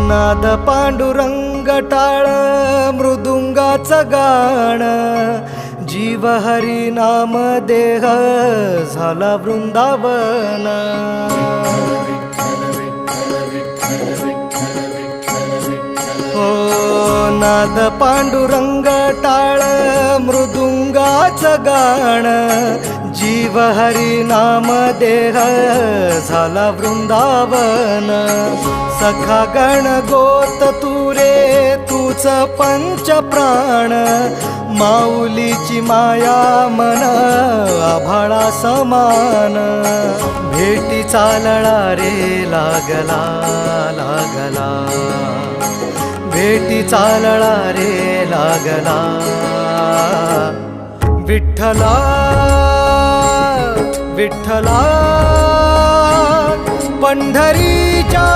नाद पांडुरंग टाळ मृदुंगाचं गाण, जीव हरी नाम देह झाला वृंदावन. हो नाद पांडुरंग टाळ मृदुंगाचं गाण, जीव हरी नाम देह झाला वृंदावन. सखा गण गोत तुरे तूच पंच प्राण, माऊलीची माया मन आभाळा समान. भेटी चालळा रे लागला लागला, भेटी चालळा रे लागला. विठ्ठला विठ्ठला पंढरीच्या